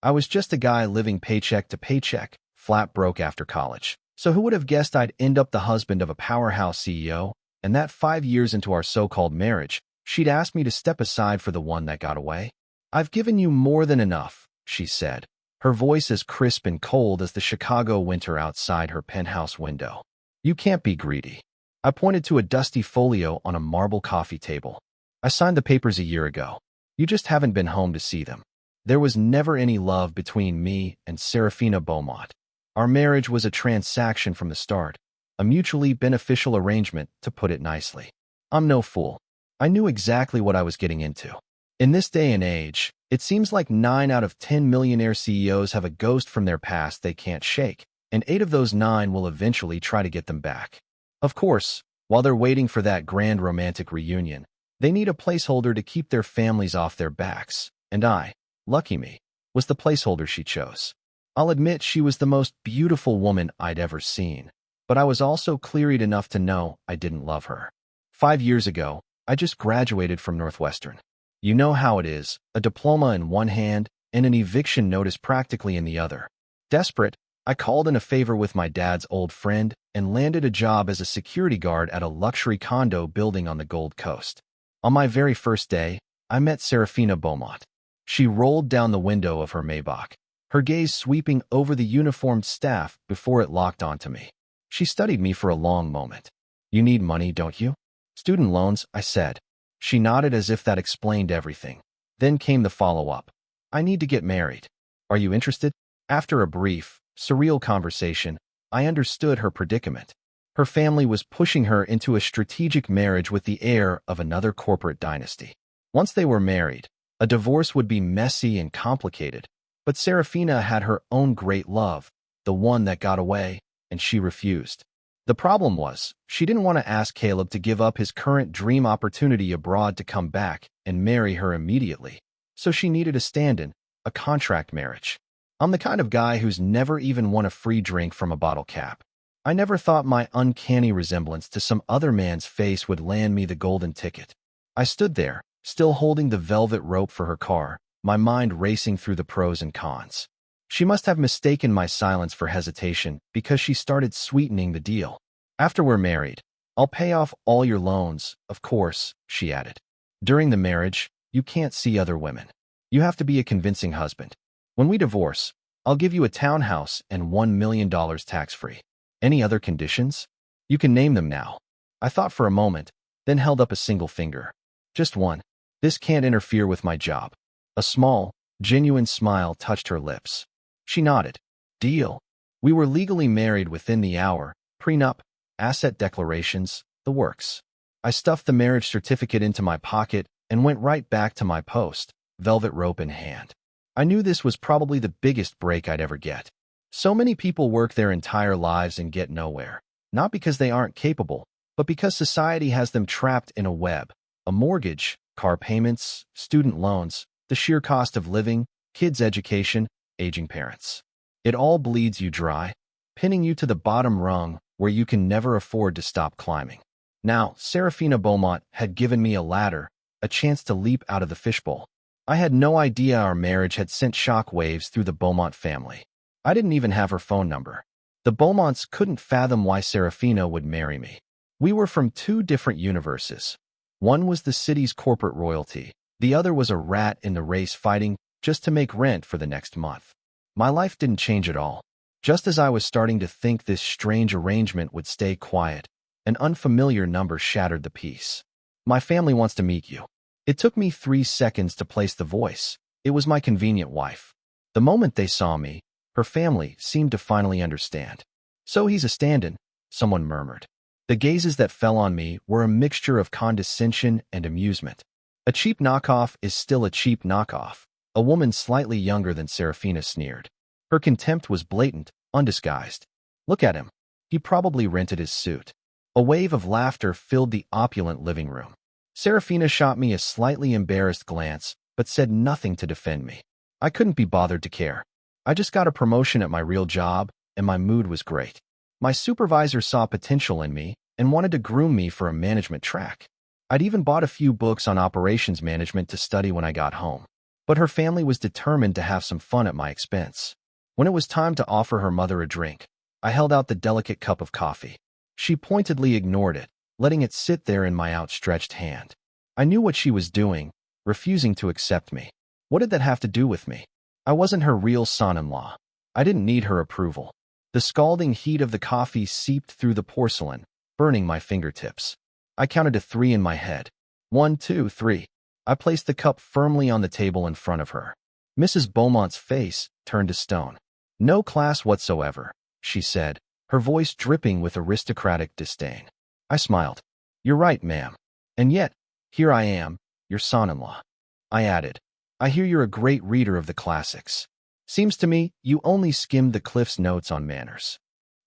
I was just a guy living paycheck to paycheck, flat broke after college. So who would have guessed I'd end up the husband of a powerhouse CEO? And that 5 years into our so-called marriage, she'd asked me to step aside for the one that got away. "I've given you more than enough," she said, her voice as crisp and cold as the Chicago winter outside her penthouse window. "You can't be greedy." I pointed to a dusty folio on a marble coffee table. "I signed the papers a year ago. You just haven't been home to see them." There was never any love between me and Serafina Beaumont. Our marriage was a transaction from the start, a mutually beneficial arrangement, to put it nicely. I'm no fool. I knew exactly what I was getting into. In this day and age, it seems like 9 out of 10 millionaire CEOs have a ghost from their past they can't shake, and 8 of those 9 will eventually try to get them back. Of course, while they're waiting for that grand romantic reunion, they need a placeholder to keep their families off their backs, and I, lucky me, was the placeholder she chose. I'll admit she was the most beautiful woman I'd ever seen, but I was also clear-eyed enough to know I didn't love her. 5 years ago, I just graduated from Northwestern. You know how it is, a diploma in one hand and an eviction notice practically in the other. Desperate, I called in a favor with my dad's old friend and landed a job as a security guard at a luxury condo building on the Gold Coast. On my very first day, I met Serafina Beaumont. She rolled down the window of her Maybach, her gaze sweeping over the uniformed staff before it locked onto me. She studied me for a long moment. "You need money, don't you?" "Student loans," I said. She nodded as if that explained everything. Then came the follow-up. "I need to get married. Are you interested?" After a brief, surreal conversation, I understood her predicament. Her family was pushing her into a strategic marriage with the heir of another corporate dynasty. Once they were married, a divorce would be messy and complicated, but Serafina had her own great love, the one that got away, and she refused. The problem was, she didn't want to ask Caleb to give up his current dream opportunity abroad to come back and marry her immediately. So she needed a stand-in, a contract marriage. I'm the kind of guy who's never even won a free drink from a bottle cap. I never thought my uncanny resemblance to some other man's face would land me the golden ticket. I stood there, still holding the velvet rope for her car, my mind racing through the pros and cons. She must have mistaken my silence for hesitation because she started sweetening the deal. "After we're married, I'll pay off all your loans, of course," she added. "During the marriage, you can't see other women. You have to be a convincing husband. When we divorce, I'll give you a townhouse and $1 million tax-free. Any other conditions? You can name them now." I thought for a moment, then held up a single finger. "Just one. This can't interfere with my job." A small, genuine smile touched her lips. She nodded. "Deal." We were legally married within the hour, prenup, asset declarations, the works. I stuffed the marriage certificate into my pocket and went right back to my post, velvet rope in hand. I knew this was probably the biggest break I'd ever get. So many people work their entire lives and get nowhere, not because they aren't capable, but because society has them trapped in a web. A mortgage, car payments, student loans, the sheer cost of living, kids' education, aging parents. It all bleeds you dry, pinning you to the bottom rung where you can never afford to stop climbing. Now, Serafina Beaumont had given me a ladder, a chance to leap out of the fishbowl. I had no idea our marriage had sent shockwaves through the Beaumont family. I didn't even have her phone number. The Beaumonts couldn't fathom why Serafina would marry me. We were from 2 different universes. One was the city's corporate royalty. The other was a rat in the race fighting just to make rent for the next month. My life didn't change at all. Just as I was starting to think this strange arrangement would stay quiet, an unfamiliar number shattered the peace. "My family wants to meet you." It took me 3 seconds to place the voice. It was my convenient wife. The moment they saw me, her family seemed to finally understand. "So he's a stand-in," someone murmured. The gazes that fell on me were a mixture of condescension and amusement. "A cheap knockoff is still a cheap knockoff," a woman slightly younger than Serafina sneered. Her contempt was blatant, undisguised. "Look at him. He probably rented his suit." A wave of laughter filled the opulent living room. Serafina shot me a slightly embarrassed glance, but said nothing to defend me. I couldn't be bothered to care. I just got a promotion at my real job, and my mood was great. My supervisor saw potential in me and wanted to groom me for a management track. I'd even bought a few books on operations management to study when I got home. But her family was determined to have some fun at my expense. When it was time to offer her mother a drink, I held out the delicate cup of coffee. She pointedly ignored it, letting it sit there in my outstretched hand. I knew what she was doing, refusing to accept me. What did that have to do with me? I wasn't her real son-in-law. I didn't need her approval. The scalding heat of the coffee seeped through the porcelain, burning my fingertips. I counted to 3 in my head. 1, 2, 3. I placed the cup firmly on the table in front of her. Mrs. Beaumont's face turned to stone. "No class whatsoever," she said, her voice dripping with aristocratic disdain. I smiled. "You're right, ma'am. And yet, here I am, your son-in-law." I added, "I hear you're a great reader of the classics. Seems to me you only skimmed the Cliff's Notes on manners."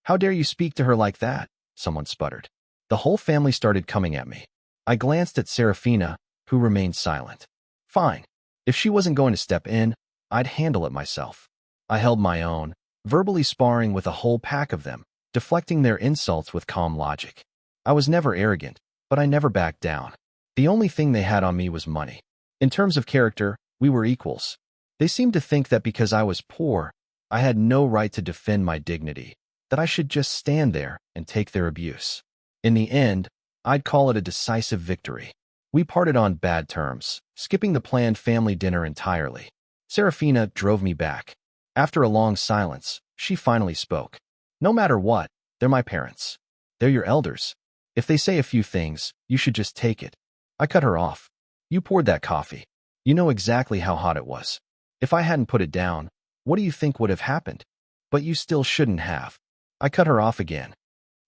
"How dare you speak to her like that?" someone sputtered. The whole family started coming at me. I glanced at Serafina, who remained silent. Fine. If she wasn't going to step in, I'd handle it myself. I held my own, verbally sparring with a whole pack of them, deflecting their insults with calm logic. I was never arrogant, but I never backed down. The only thing they had on me was money. In terms of character, we were equals. They seemed to think that because I was poor, I had no right to defend my dignity, that I should just stand there and take their abuse. In the end, I'd call it a decisive victory. We parted on bad terms, skipping the planned family dinner entirely. Serafina drove me back. After a long silence, she finally spoke. "No matter what, they're my parents. They're your elders. If they say a few things, you should just take it." I cut her off. "You poured that coffee. You know exactly how hot it was. If I hadn't put it down, what do you think would have happened? But you still shouldn't have." I cut her off again.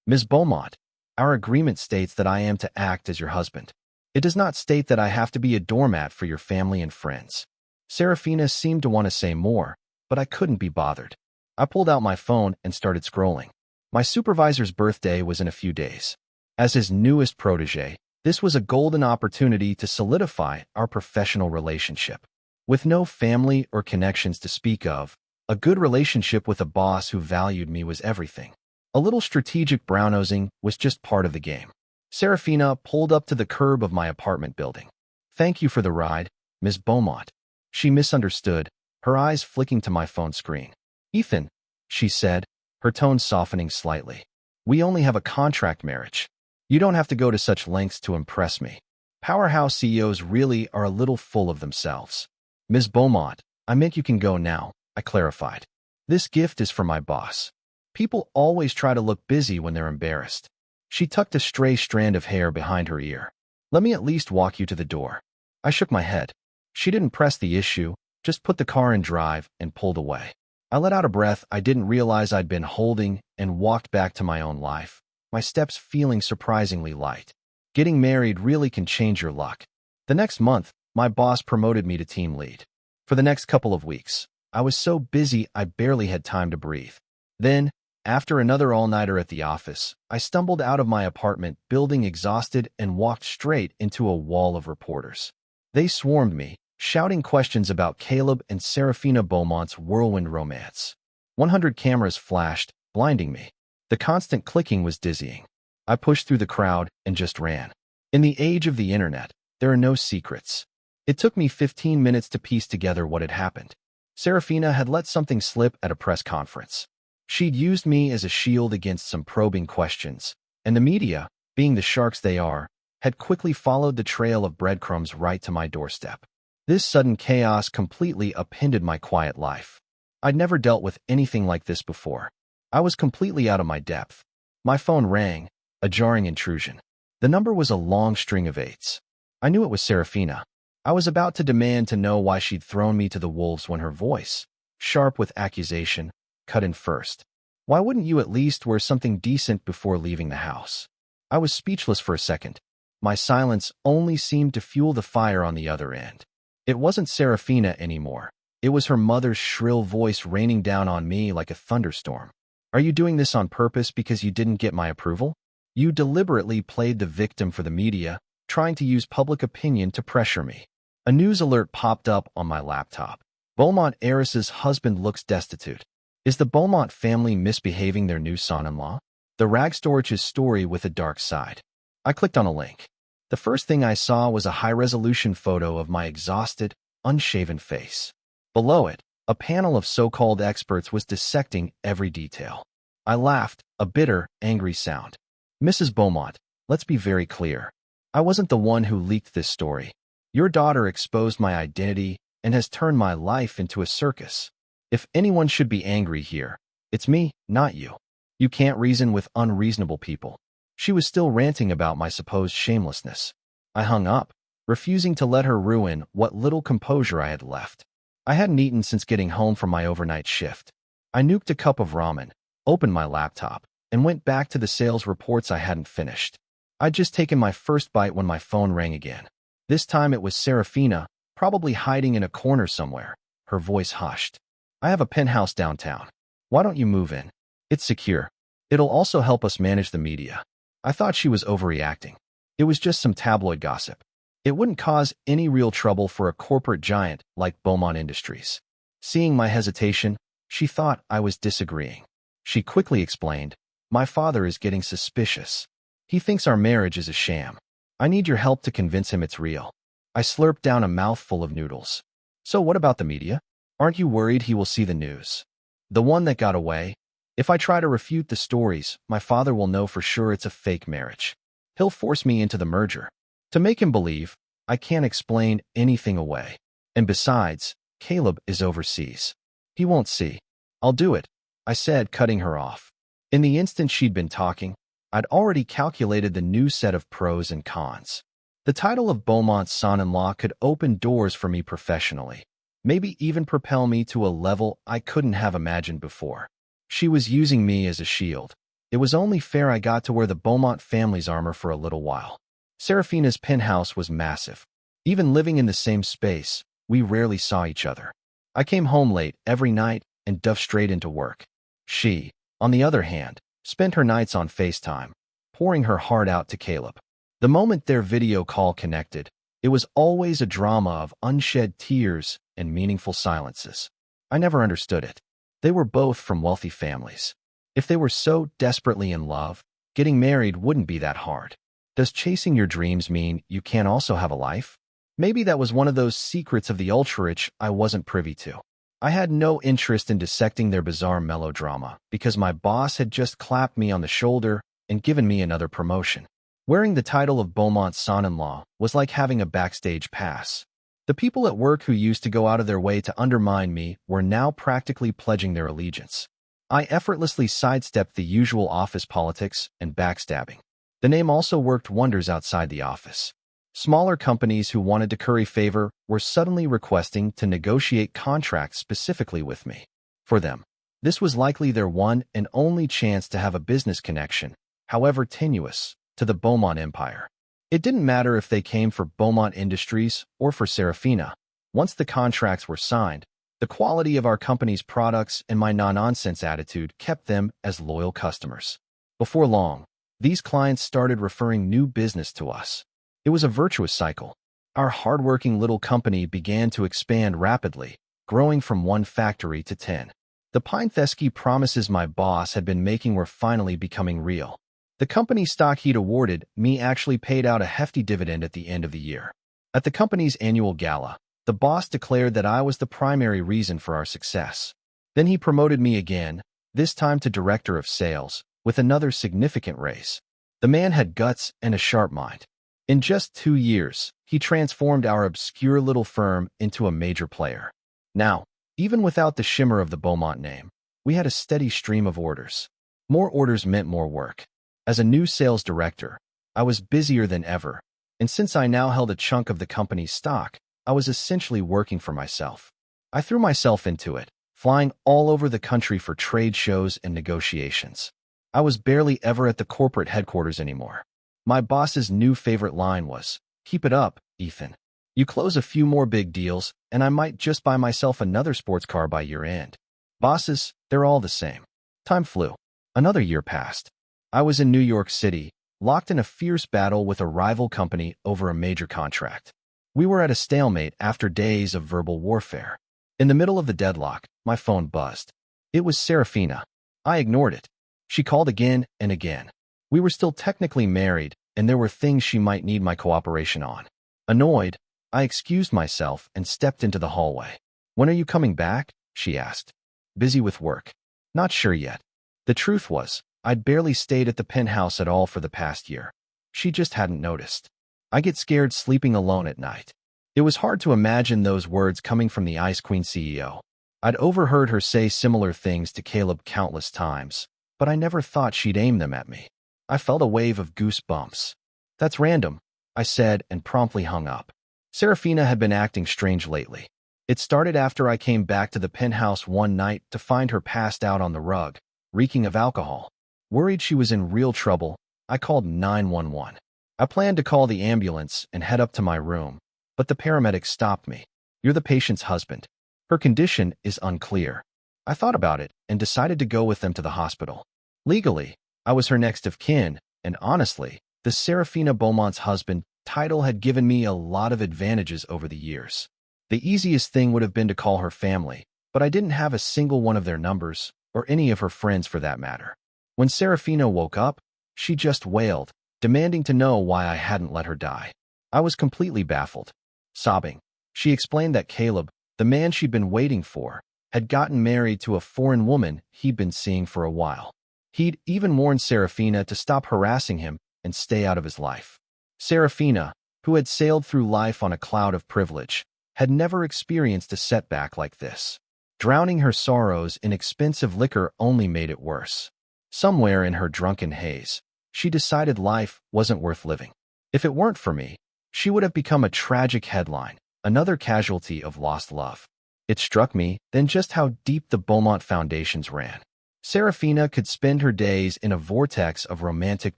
"Ms. Beaumont, our agreement states that I am to act as your husband. It does not state that I have to be a doormat for your family and friends." Serafina seemed to want to say more, but I couldn't be bothered. I pulled out my phone and started scrolling. My supervisor's birthday was in a few days. As his newest protege, this was a golden opportunity to solidify our professional relationship. With no family or connections to speak of, a good relationship with a boss who valued me was everything. A little strategic brown-nosing was just part of the game. Serafina pulled up to the curb of my apartment building. "Thank you for the ride, Ms. Beaumont." She misunderstood, her eyes flicking to my phone screen. "Ethan," she said, her tone softening slightly. "We only have a contract marriage. You don't have to go to such lengths to impress me. Powerhouse CEOs really are a little full of themselves." "Ms. Beaumont, I meant you can go now," I clarified. "This gift is for my boss. People always try to look busy when they're embarrassed." She tucked a stray strand of hair behind her ear. "Let me at least walk you to the door." I shook my head. She didn't press the issue, just put the car in drive and pulled away. I let out a breath I didn't realize I'd been holding and walked back to my own life, my steps feeling surprisingly light. Getting married really can change your luck. The next month, my boss promoted me to team lead. For the next couple of weeks, I was so busy I barely had time to breathe. Then, after another all-nighter at the office, I stumbled out of my apartment building exhausted and walked straight into a wall of reporters. They swarmed me, shouting questions about Caleb and Serafina Beaumont's whirlwind romance. 100 cameras flashed, blinding me. The constant clicking was dizzying. I pushed through the crowd and just ran. In the age of the internet, there are no secrets. It took me 15 minutes to piece together what had happened. Serafina had let something slip at a press conference. She'd used me as a shield against some probing questions, and the media, being the sharks they are, had quickly followed the trail of breadcrumbs right to my doorstep. This sudden chaos completely upended my quiet life. I'd never dealt with anything like this before. I was completely out of my depth. My phone rang, a jarring intrusion. The number was a long string of 8s. I knew it was Serafina. I was about to demand to know why she'd thrown me to the wolves when her voice, sharp with accusation, cut in first. "Why wouldn't you at least wear something decent before leaving the house?" I was speechless for a second. My silence only seemed to fuel the fire on the other end. It wasn't Serafina anymore. It was her mother's shrill voice raining down on me like a thunderstorm. "Are you doing this on purpose because you didn't get my approval? You deliberately played the victim for the media, trying to use public opinion to pressure me." A news alert popped up on my laptop. "Beaumont heiress's husband looks destitute. Is the Beaumont family misbehaving their new son-in-law? The Ragstorage's story with a dark side." I clicked on a link. The first thing I saw was a high-resolution photo of my exhausted, unshaven face. Below it, a panel of so-called experts was dissecting every detail. I laughed, a bitter, angry sound. Mrs. Beaumont, let's be very clear. I wasn't the one who leaked this story. Your daughter exposed my identity and has turned my life into a circus. If anyone should be angry here, it's me, not you. You can't reason with unreasonable people. She was still ranting about my supposed shamelessness. I hung up, refusing to let her ruin what little composure I had left. I hadn't eaten since getting home from my overnight shift. I nuked a cup of ramen, opened my laptop, and went back to the sales reports I hadn't finished. I'd just taken my first bite when my phone rang again. This time it was Serafina, probably hiding in a corner somewhere. Her voice hushed. I have a penthouse downtown. Why don't you move in? It's secure. It'll also help us manage the media. I thought she was overreacting. It was just some tabloid gossip. It wouldn't cause any real trouble for a corporate giant like Beaumont Industries. Seeing my hesitation, she thought I was disagreeing. She quickly explained, my father is getting suspicious. He thinks our marriage is a sham. I need your help to convince him it's real. I slurped down a mouthful of noodles. So what about the media? Aren't you worried he will see the news? The one that got away? If I try to refute the stories, my father will know for sure it's a fake marriage. He'll force me into the merger. To make him believe, I can't explain anything away. And besides, Caleb is overseas. He won't see. I'll do it, I said, cutting her off. In the instant she'd been talking, I'd already calculated the new set of pros and cons. The title of Beaumont's son-in-law could open doors for me professionally, maybe even propel me to a level I couldn't have imagined before. She was using me as a shield. It was only fair I got to wear the Beaumont family's armor for a little while. Serafina's penthouse was massive. Even living in the same space, we rarely saw each other. I came home late every night and dove straight into work. She, on the other hand, spent her nights on FaceTime, pouring her heart out to Caleb. The moment their video call connected, it was always a drama of unshed tears and meaningful silences. I never understood it. They were both from wealthy families. If they were so desperately in love, getting married wouldn't be that hard. Does chasing your dreams mean you can't also have a life? Maybe that was one of those secrets of the ultra-rich I wasn't privy to. I had no interest in dissecting their bizarre melodrama because my boss had just clapped me on the shoulder and given me another promotion. Wearing the title of Beaumont's son-in-law was like having a backstage pass. The people at work who used to go out of their way to undermine me were now practically pledging their allegiance. I effortlessly sidestepped the usual office politics and backstabbing. The name also worked wonders outside the office. Smaller companies who wanted to curry favor were suddenly requesting to negotiate contracts specifically with me. For them, this was likely their one and only chance to have a business connection, however tenuous, to the Beaumont empire. It didn't matter if they came for Beaumont Industries or for Serafina. Once the contracts were signed, the quality of our company's products and my no-nonsense attitude kept them as loyal customers. Before long, these clients started referring new business to us. It was a virtuous cycle. Our hardworking little company began to expand rapidly, growing from 1 factory to 10. The Pinethesky promises my boss had been making were finally becoming real. The company stock he'd awarded me actually paid out a hefty dividend at the end of the year. At the company's annual gala, the boss declared that I was the primary reason for our success. Then he promoted me again, this time to director of sales, with another significant raise. The man had guts and a sharp mind. In just 2 years, he transformed our obscure little firm into a major player. Now, even without the shimmer of the Beaumont name, we had a steady stream of orders. More orders meant more work. As a new sales director, I was busier than ever, and since I now held a chunk of the company's stock, I was essentially working for myself. I threw myself into it, flying all over the country for trade shows and negotiations. I was barely ever at the corporate headquarters anymore. My boss's new favorite line was, "Keep it up, Ethan. You close a few more big deals, and I might just buy myself another sports car by year end." Bosses, they're all the same. Time flew. Another year passed. I was in New York City, locked in a fierce battle with a rival company over a major contract. We were at a stalemate after days of verbal warfare. In the middle of the deadlock, my phone buzzed. It was Serafina. I ignored it. She called again and again. We were still technically married, and there were things she might need my cooperation on. Annoyed, I excused myself and stepped into the hallway. "When are you coming back?" she asked. "Busy with work." "Not sure yet." The truth was, I'd barely stayed at the penthouse at all for the past year. She just hadn't noticed. I get scared sleeping alone at night. It was hard to imagine those words coming from the Ice Queen CEO. I'd overheard her say similar things to Caleb countless times, but I never thought she'd aim them at me. I felt a wave of goosebumps. "That's random," I said and promptly hung up. Serafina had been acting strange lately. It started after I came back to the penthouse one night to find her passed out on the rug, reeking of alcohol. Worried she was in real trouble, I called 911. I planned to call the ambulance and head up to my room, but the paramedics stopped me. "You're the patient's husband. Her condition is unclear." I thought about it and decided to go with them to the hospital. Legally, I was her next of kin, and honestly, the Serafina Beaumont's husband title had given me a lot of advantages over the years. The easiest thing would have been to call her family, but I didn't have a single one of their numbers, or any of her friends for that matter. When Serafina woke up, she just wailed, demanding to know why I hadn't let her die. I was completely baffled. Sobbing, she explained that Caleb, the man she'd been waiting for, had gotten married to a foreign woman he'd been seeing for a while. He'd even warned Serafina to stop harassing him and stay out of his life. Serafina, who had sailed through life on a cloud of privilege, had never experienced a setback like this. Drowning her sorrows in expensive liquor only made it worse. Somewhere in her drunken haze, she decided life wasn't worth living. If it weren't for me, she would have become a tragic headline, another casualty of lost love. It struck me then just how deep the Beaumont foundations ran. Serafina could spend her days in a vortex of romantic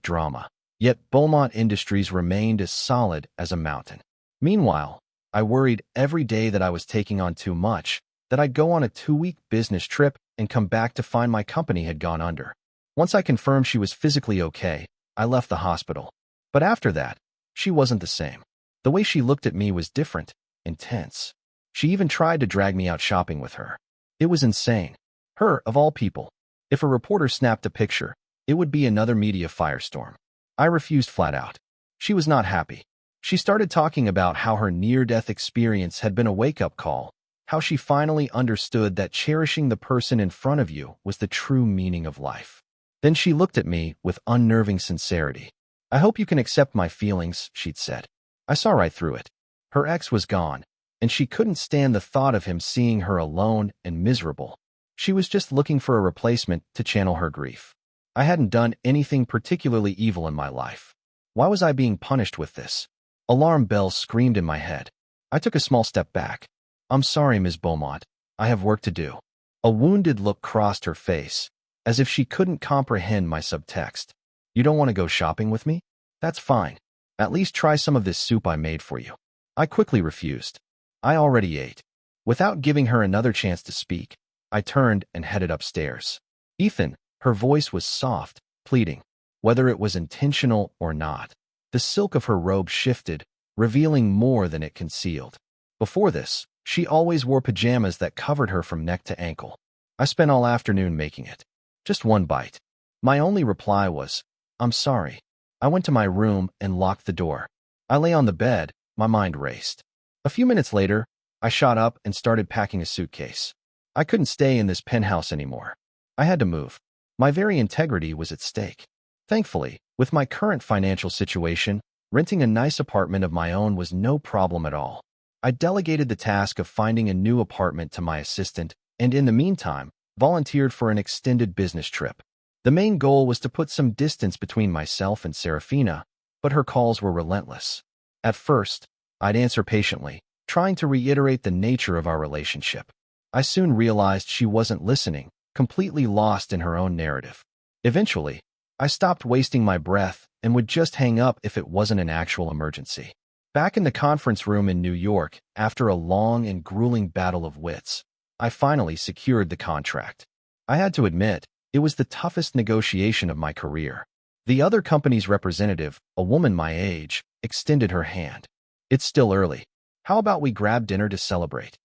drama, yet Beaumont Industries remained as solid as a mountain. Meanwhile, I worried every day that I was taking on too much, that I'd go on a 2-week business trip and come back to find my company had gone under. Once I confirmed she was physically okay, I left the hospital. But after that, she wasn't the same. The way she looked at me was different, intense. She even tried to drag me out shopping with her. It was insane. Her, of all people. If a reporter snapped a picture, it would be another media firestorm. I refused flat out. She was not happy. She started talking about how her near-death experience had been a wake-up call, how she finally understood that cherishing the person in front of you was the true meaning of life. Then she looked at me with unnerving sincerity. "I hope you can accept my feelings," she'd said. I saw right through it. Her ex was gone, and she couldn't stand the thought of him seeing her alone and miserable. She was just looking for a replacement to channel her grief. I hadn't done anything particularly evil in my life. Why was I being punished with this? Alarm bells screamed in my head. I took a small step back. "I'm sorry, Ms. Beaumont. I have work to do." A wounded look crossed her face, as if she couldn't comprehend my subtext. "You don't want to go shopping with me? That's fine. At least try some of this soup I made for you." I quickly refused. I already ate. Without giving her another chance to speak, I turned and headed upstairs. "Ethan," her voice was soft, pleading. Whether it was intentional or not, the silk of her robe shifted, revealing more than it concealed. Before this, she always wore pajamas that covered her from neck to ankle. I spent all afternoon making it. Just one bite. My only reply was, "I'm sorry." I went to my room and locked the door. I lay on the bed, my mind raced. A few minutes later, I shot up and started packing a suitcase. I couldn't stay in this penthouse anymore. I had to move. My very integrity was at stake. Thankfully, with my current financial situation, renting a nice apartment of my own was no problem at all. I delegated the task of finding a new apartment to my assistant, and in the meantime, volunteered for an extended business trip. The main goal was to put some distance between myself and Serafina, but her calls were relentless. At first, I'd answer patiently, trying to reiterate the nature of our relationship. I soon realized she wasn't listening, completely lost in her own narrative. Eventually, I stopped wasting my breath and would just hang up if it wasn't an actual emergency. Back in the conference room in New York, after a long and grueling battle of wits, I finally secured the contract. I had to admit, it was the toughest negotiation of my career. The other company's representative, a woman my age, extended her hand. "It's still early. How about we grab dinner to celebrate?"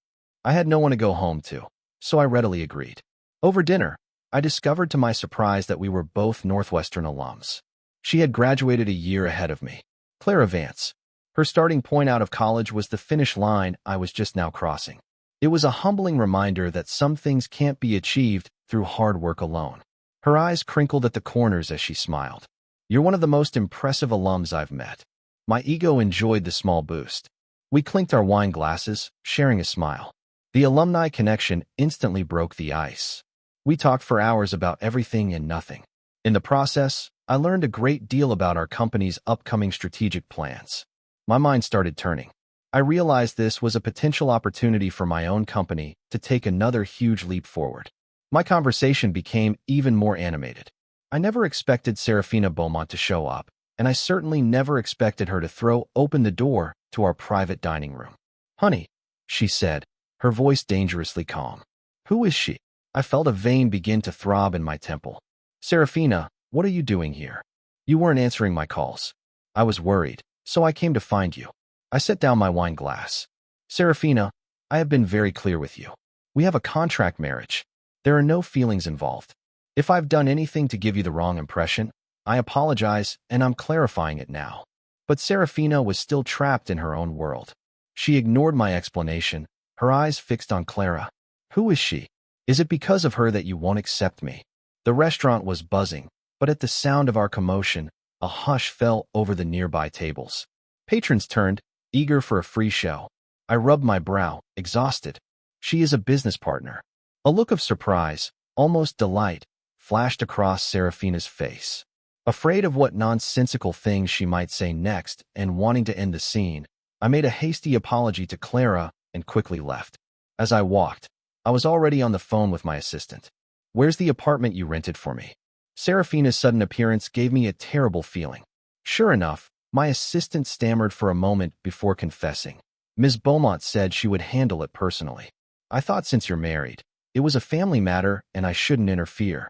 I had no one to go home to, so I readily agreed. Over dinner, I discovered to my surprise that we were both Northwestern alums. She had graduated a year ahead of me. Clara Vance. Her starting point out of college was the finish line I was just now crossing. It was a humbling reminder that some things can't be achieved through hard work alone. Her eyes crinkled at the corners as she smiled. You're one of the most impressive alums I've met. My ego enjoyed the small boost. We clinked our wine glasses, sharing a smile. The alumni connection instantly broke the ice. We talked for hours about everything and nothing. In the process, I learned a great deal about our company's upcoming strategic plans. My mind started turning. I realized this was a potential opportunity for my own company to take another huge leap forward. My conversation became even more animated. I never expected Serafina Beaumont to show up, and I certainly never expected her to throw open the door to our private dining room. "Honey," she said, her voice dangerously calm. "Who is she?" I felt a vein begin to throb in my temple. "Serafina, what are you doing here? You weren't answering my calls. I was worried, so I came to find you." I set down my wine glass. "Serafina, I have been very clear with you. We have a contract marriage. There are no feelings involved. If I've done anything to give you the wrong impression, I apologize, and I'm clarifying it now." But Serafina was still trapped in her own world. She ignored my explanation, her eyes fixed on Clara. "Who is she? Is it because of her that you won't accept me?" The restaurant was buzzing, but at the sound of our commotion, a hush fell over the nearby tables. Patrons turned, eager for a free show. I rubbed my brow, exhausted. "She is a business partner." A look of surprise, almost delight, flashed across Serafina's face. Afraid of what nonsensical things she might say next and wanting to end the scene, I made a hasty apology to Clara and quickly left. As I walked, I was already on the phone with my assistant. "Where's the apartment you rented for me?" Serafina's sudden appearance gave me a terrible feeling. Sure enough, my assistant stammered for a moment before confessing. "Ms. Beaumont said she would handle it personally. I thought since you're married, it was a family matter and I shouldn't interfere."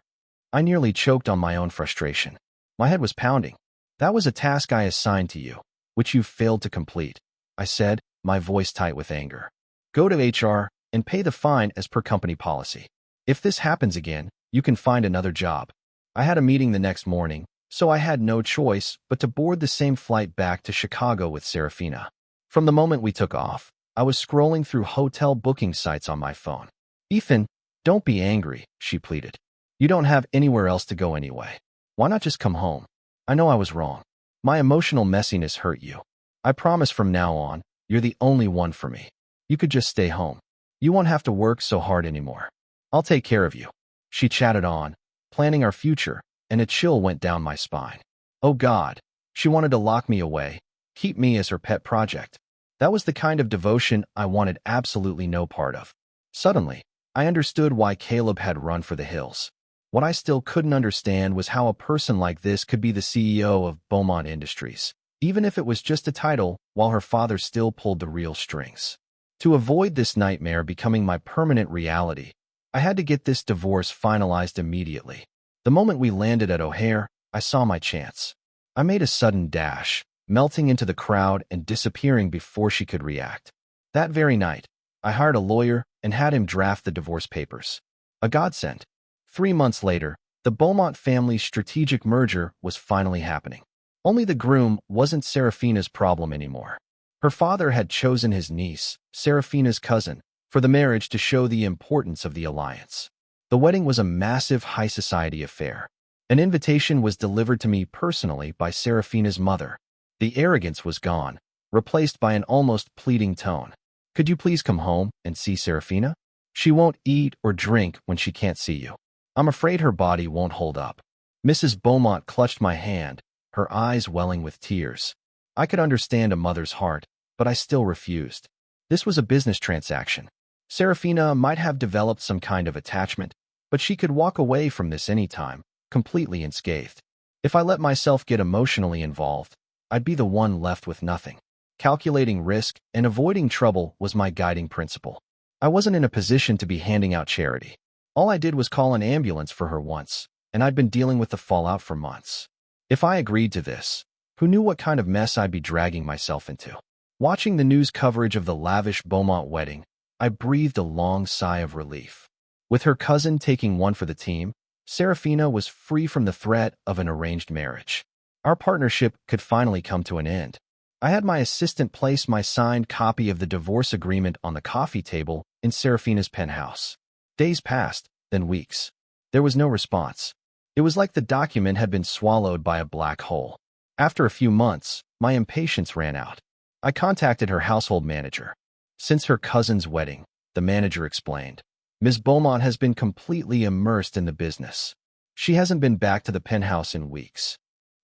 I nearly choked on my own frustration. My head was pounding. "That was a task I assigned to you, which you failed to complete," I said, my voice tight with anger. "Go to HR and pay the fine as per company policy. If this happens again, you can find another job." I had a meeting the next morning, so I had no choice but to board the same flight back to Chicago with Serafina. From the moment we took off, I was scrolling through hotel booking sites on my phone. "Ethan, don't be angry," she pleaded. "You don't have anywhere else to go anyway. Why not just come home? I know I was wrong. My emotional messiness hurt you. I promise from now on, you're the only one for me. You could just stay home. You won't have to work so hard anymore. I'll take care of you." She chatted on, planning our future, and a chill went down my spine. Oh God, she wanted to lock me away, keep me as her pet project. That was the kind of devotion I wanted absolutely no part of. Suddenly, I understood why Caleb had run for the hills. What I still couldn't understand was how a person like this could be the CEO of Beaumont Industries, even if it was just a title, while her father still pulled the real strings. To avoid this nightmare becoming my permanent reality, I had to get this divorce finalized immediately. The moment we landed at O'Hare, I saw my chance. I made a sudden dash, melting into the crowd and disappearing before she could react. That very night, I hired a lawyer and had him draft the divorce papers. A godsend. 3 months later, the Beaumont family's strategic merger was finally happening. Only the groom wasn't Serafina's problem anymore. Her father had chosen his niece, Serafina's cousin, for the marriage to show the importance of the alliance. The wedding was a massive high society affair. An invitation was delivered to me personally by Serafina's mother. The arrogance was gone, replaced by an almost pleading tone. "Could you please come home and see Serafina? She won't eat or drink when she can't see you. I'm afraid her body won't hold up." Mrs. Beaumont clutched my hand, her eyes welling with tears. I could understand a mother's heart, but I still refused. This was a business transaction. Serafina might have developed some kind of attachment, but she could walk away from this anytime, completely unscathed. If I let myself get emotionally involved, I'd be the one left with nothing. Calculating risk and avoiding trouble was my guiding principle. I wasn't in a position to be handing out charity. All I did was call an ambulance for her once, and I'd been dealing with the fallout for months. If I agreed to this, who knew what kind of mess I'd be dragging myself into? Watching the news coverage of the lavish Beaumont wedding, I breathed a long sigh of relief. With her cousin taking one for the team, Serafina was free from the threat of an arranged marriage. Our partnership could finally come to an end. I had my assistant place my signed copy of the divorce agreement on the coffee table in Serafina's penthouse. Days passed, then weeks. There was no response. It was like the document had been swallowed by a black hole. After a few months, my impatience ran out. I contacted her household manager. Since her cousin's wedding, the manager explained, Ms. Beaumont has been completely immersed in the business. She hasn't been back to the penthouse in weeks.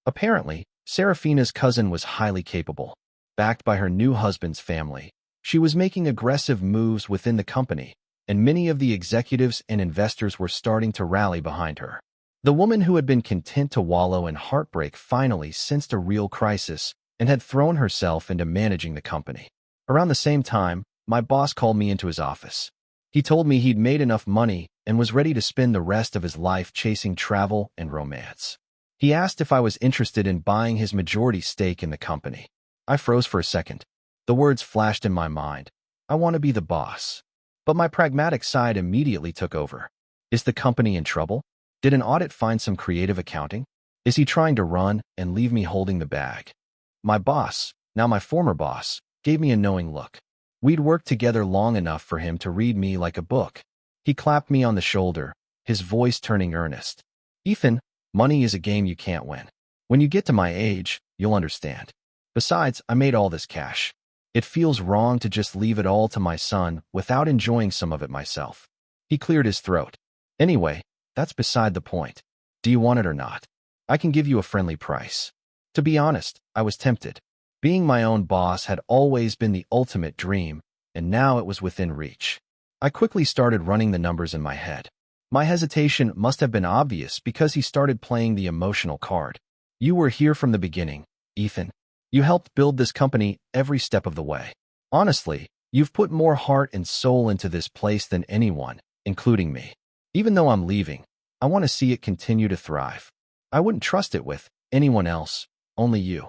Apparently, Serafina's cousin was highly capable. Backed by her new husband's family, she was making aggressive moves within the company, and many of the executives and investors were starting to rally behind her. The woman who had been content to wallow in heartbreak finally sensed a real crisis and had thrown herself into managing the company. Around the same time, my boss called me into his office. He told me he'd made enough money and was ready to spend the rest of his life chasing travel and romance. He asked if I was interested in buying his majority stake in the company. I froze for a second. The words flashed in my mind. I want to be the boss. But my pragmatic side immediately took over. Is the company in trouble? Did an audit find some creative accounting? Is he trying to run and leave me holding the bag? My boss, now my former boss, gave me a knowing look. We'd worked together long enough for him to read me like a book. He clapped me on the shoulder, his voice turning earnest. Ethan, money is a game you can't win. When you get to my age, you'll understand. Besides, I made all this cash. It feels wrong to just leave it all to my son without enjoying some of it myself. He cleared his throat. Anyway, that's beside the point. Do you want it or not? I can give you a friendly price. To be honest, I was tempted. Being my own boss had always been the ultimate dream, and now it was within reach. I quickly started running the numbers in my head. My hesitation must have been obvious because he started playing the emotional card. You were here from the beginning, Ethan. You helped build this company every step of the way. Honestly, you've put more heart and soul into this place than anyone, including me. Even though I'm leaving, I want to see it continue to thrive. I wouldn't trust it with anyone else, only you.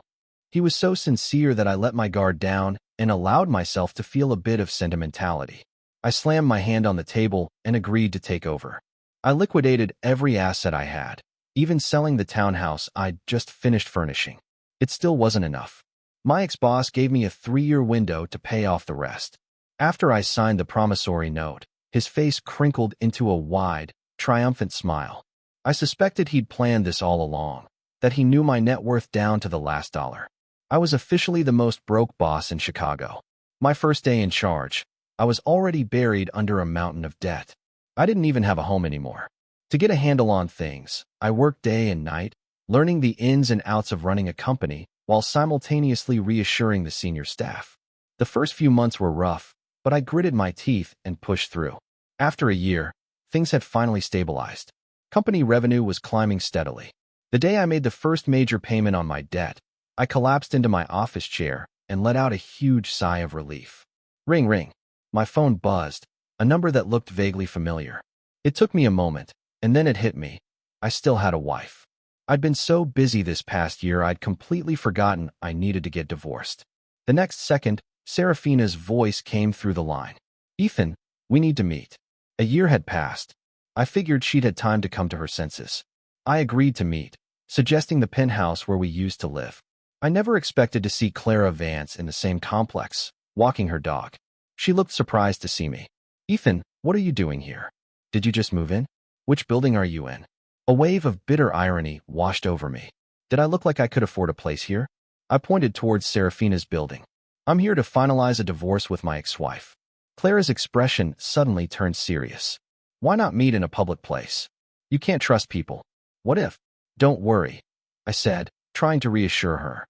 He was so sincere that I let my guard down and allowed myself to feel a bit of sentimentality. I slammed my hand on the table and agreed to take over. I liquidated every asset I had, even selling the townhouse I'd just finished furnishing. It still wasn't enough. My ex-boss gave me a 3-year window to pay off the rest. After I signed the promissory note, his face crinkled into a wide, triumphant smile. I suspected he'd planned this all along, that he knew my net worth down to the last dollar. I was officially the most broke boss in Chicago. My first day in charge, I was already buried under a mountain of debt. I didn't even have a home anymore. To get a handle on things, I worked day and night, learning the ins and outs of running a company while simultaneously reassuring the senior staff. The first few months were rough, but I gritted my teeth and pushed through. After a year, things had finally stabilized. Company revenue was climbing steadily. The day I made the first major payment on my debt, I collapsed into my office chair and let out a huge sigh of relief. Ring, ring. My phone buzzed, a number that looked vaguely familiar. It took me a moment, and then it hit me. I still had a wife. I'd been so busy this past year I'd completely forgotten I needed to get divorced. The next second, Serafina's voice came through the line. Ethan, we need to meet. A year had passed. I figured she'd had time to come to her senses. I agreed to meet, suggesting the penthouse where we used to live. I never expected to see Clara Vance in the same complex, walking her dog. She looked surprised to see me. Ethan, what are you doing here? Did you just move in? Which building are you in? A wave of bitter irony washed over me. Did I look like I could afford a place here? I pointed towards Serafina's building. I'm here to finalize a divorce with my ex-wife. Clara's expression suddenly turned serious. Why not meet in a public place? You can't trust people. What if? Don't worry, I said, trying to reassure her.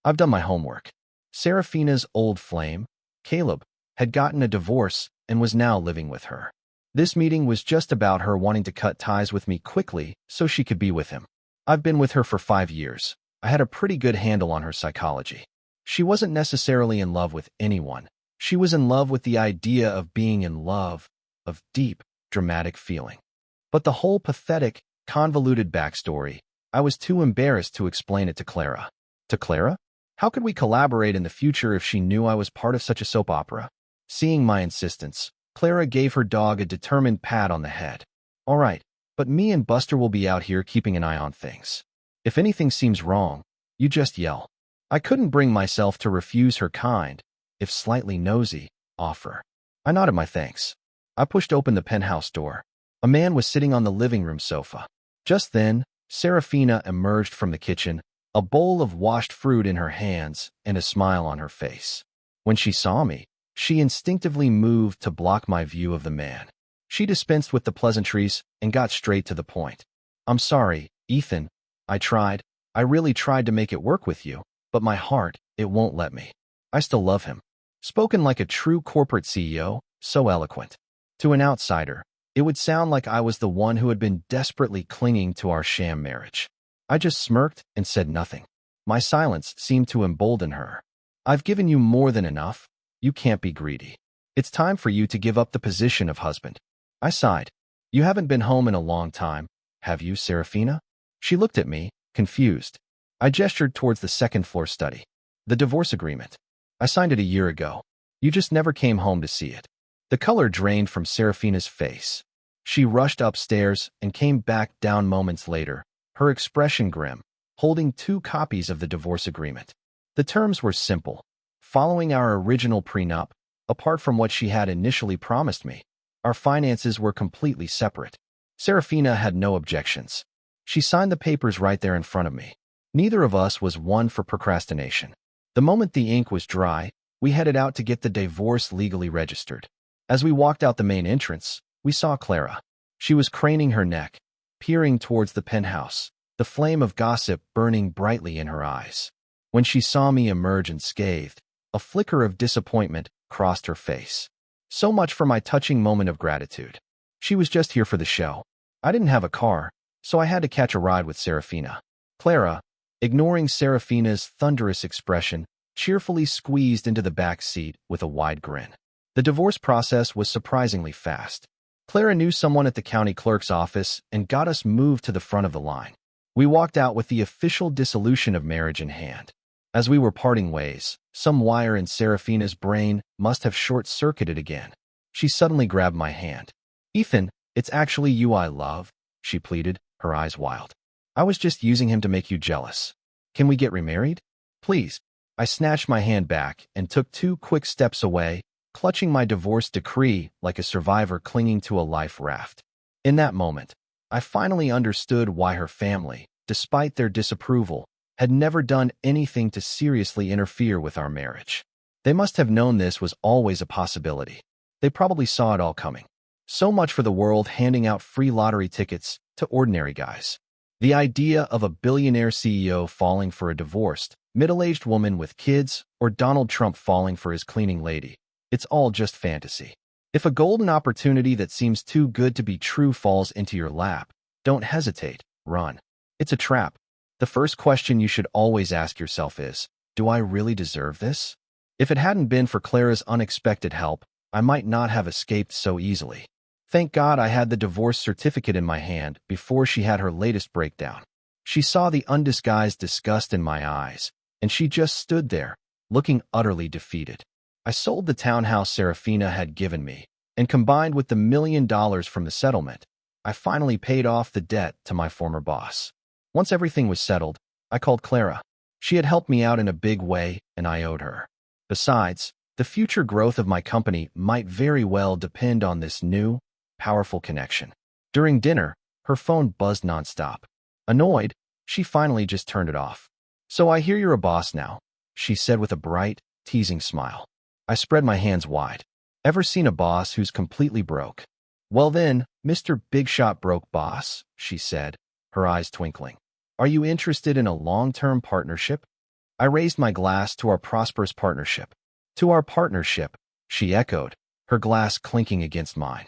I've done my homework. Serafina's old flame, Caleb, had gotten a divorce and was now living with her. This meeting was just about her wanting to cut ties with me quickly so she could be with him. I've been with her for 5 years. I had a pretty good handle on her psychology. She wasn't necessarily in love with anyone. She was in love with the idea of being in love, of deep, dramatic feeling. But the whole pathetic, convoluted backstory, I was too embarrassed to explain it to Clara. To Clara? How could we collaborate in the future if she knew I was part of such a soap opera? Seeing my insistence, Clara gave her dog a determined pat on the head. All right, but me and Buster will be out here keeping an eye on things. If anything seems wrong, you just yell. I couldn't bring myself to refuse her kind, if slightly nosy, offer. I nodded my thanks. I pushed open the penthouse door. A man was sitting on the living room sofa. Just then, Serafina emerged from the kitchen, a bowl of washed fruit in her hands and a smile on her face. When she saw me, she instinctively moved to block my view of the man. She dispensed with the pleasantries and got straight to the point. I'm sorry, Ethan. I really tried to make it work with you, but my heart, it won't let me. I still love him. Spoken like a true corporate CEO, so eloquent. To an outsider, it would sound like I was the one who had been desperately clinging to our sham marriage. I just smirked and said nothing. My silence seemed to embolden her. I've given you more than enough. You can't be greedy. It's time for you to give up the position of husband. I sighed. You haven't been home in a long time, have you, Serafina? She looked at me, confused. I gestured towards the second-floor study. The divorce agreement. I signed it a year ago. You just never came home to see it. The color drained from Serafina's face. She rushed upstairs and came back down moments later, her expression grim, holding 2 copies of the divorce agreement. The terms were simple. Following our original prenup, apart from what she had initially promised me, our finances were completely separate. Serafina had no objections. She signed the papers right there in front of me. Neither of us was one for procrastination. The moment the ink was dry, we headed out to get the divorce legally registered. As we walked out the main entrance, we saw Clara. She was craning her neck, peering towards the penthouse, the flame of gossip burning brightly in her eyes. When she saw me emerge unscathed, a flicker of disappointment crossed her face. So much for my touching moment of gratitude. She was just here for the show. I didn't have a car, so I had to catch a ride with Serafina. Clara, ignoring Serafina's thunderous expression, cheerfully squeezed into the back seat with a wide grin. The divorce process was surprisingly fast. Clara knew someone at the county clerk's office and got us moved to the front of the line. We walked out with the official dissolution of marriage in hand. As we were parting ways, some wire in Serafina's brain must have short-circuited again. She suddenly grabbed my hand. Ethan, it's actually you I love, she pleaded, her eyes wild. I was just using him to make you jealous. Can we get remarried? Please. I snatched my hand back and took 2 quick steps away, clutching my divorce decree like a survivor clinging to a life raft. In that moment, I finally understood why her family, despite their disapproval, had never done anything to seriously interfere with our marriage. They must have known this was always a possibility. They probably saw it all coming. So much for the world handing out free lottery tickets to ordinary guys. The idea of a billionaire CEO falling for a divorced, middle-aged woman with kids, or Donald Trump falling for his cleaning lady, it's all just fantasy. If a golden opportunity that seems too good to be true falls into your lap, don't hesitate, run. It's a trap. The first question you should always ask yourself is, do I really deserve this? If it hadn't been for Clara's unexpected help, I might not have escaped so easily. Thank God I had the divorce certificate in my hand before she had her latest breakdown. She saw the undisguised disgust in my eyes, and she just stood there, looking utterly defeated. I sold the townhouse Serafina had given me, and combined with the $1 million from the settlement, I finally paid off the debt to my former boss. Once everything was settled, I called Clara. She had helped me out in a big way, and I owed her. Besides, the future growth of my company might very well depend on this new, powerful connection. During dinner, her phone buzzed nonstop. Annoyed, she finally just turned it off. So I hear you're a boss now, she said with a bright, teasing smile. I spread my hands wide. Ever seen a boss who's completely broke? Well then, Mr. Big Shot Broke Boss, she said, her eyes twinkling. Are you interested in a long-term partnership? I raised my glass to our prosperous partnership. To our partnership, she echoed, her glass clinking against mine.